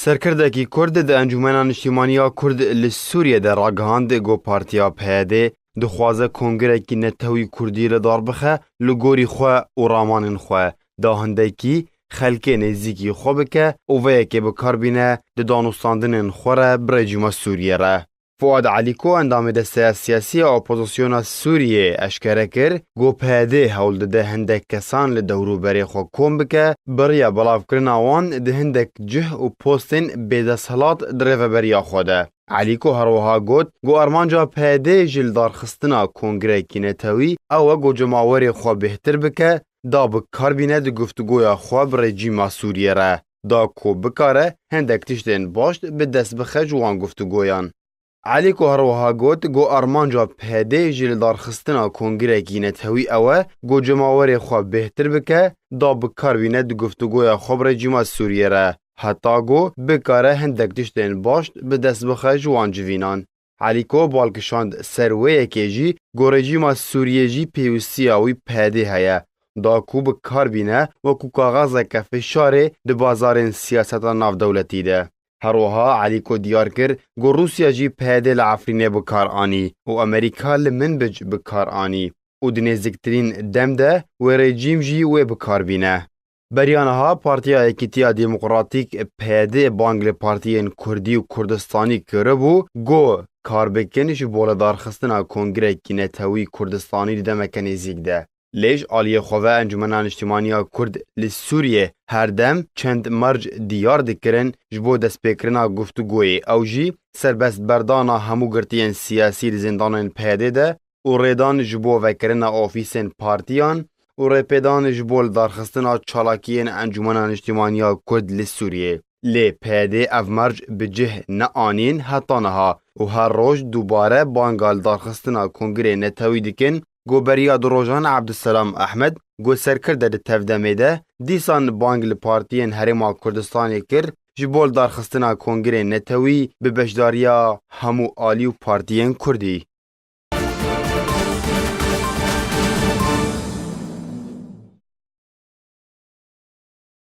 سرکردکی کرد ده انجمن نیشتیمانیا کرد لسوریه ده راگهاند گو پارتیا پیاده دخوازه کنگرکی نتوی کردی لدار بخه لگوری خواه و رامانن خواه ده هندکی خلک نزدیکی خواه بکه اوه که بکار بینه ده دانوستاندن خوره برجیما سوریه را. فؤاد علیکو اندام دسته سیاسی اپوزیسیون سوریه اشکره کر گو پیاده حول ده هندک کسان لدورو بری خو کم بکه بریا بلاف کرنا وان ده هندک جه و پوستن بیدسهلات دریو بریا خوده. علیکو هروها گوت گو ارمانجا پیاده جلدار خستنا کنگره کینتوی او گو جماوری خو بهتر بکه دا بکار بینه ده گفتگویا خو برجیما سوریه را. دا کو بکاره هندک تشتین باشد به دست بخج وان گفتگویان. علیکو هروها گوت گو ارمانجا پیاده جلدار خستنا کنگره گینتوی اوه گو جماوری خواه بهتر بکه دا بکار بینه دو گفتگویا خبر جیما سوریه را حتی گو بکاره هندک تشتین باشد به دست بخه جوان جوینان. علیکو بالکشاند سروه که جی گو رژیما سوریه جی پیوسیاوی پیاده هیا دا کو بکار بینه و کو کاغازه که فشاره ده بازارین سیاستا ناف دولتی ده. هروها علیکو دیار کر گو روسیا جی پیاده لعفرینه بکار آنی و امریکا لمنبج بکار آنی و دنزدکترین دم ده و رژیم جی و بکار بینه. بریانها پارتیا اکیتیا دموکراتیک پیاده بانگل پارتیین کردی و کردستانی کربو گو کار بکنش بولدار خستنا کنگره کینتوی کردستانی ده مکنیزیک ده. لیج آلیه خواه انجمن اجتماعی کرد لسوریه هر دم چند مرج دیار دکرن جبو دست پیکرنا گفتگوی او جی سربست بردانا همو گرتین سیاسی زندانین پیاده ده و ریدان جبو وکرنا آفیسین پارتیان و ریپیدان جبو دارخستنا چالاکیین انجمن اجتماعی کرد لسوریه. لی پیاده او مرج بجه نه آنین حتی نها و هر روز دوباره بانگال دارخستنا کنگره نتوی دکن گو بریا دروژان عبدالسلام احمد گو سرکرده ده تفدمه ده دیسان بانگل پارتیین هرما کردستانی کر جبول دارخستنا کنگره نتوی به بشداریا همو آلی و پارتیین کردی.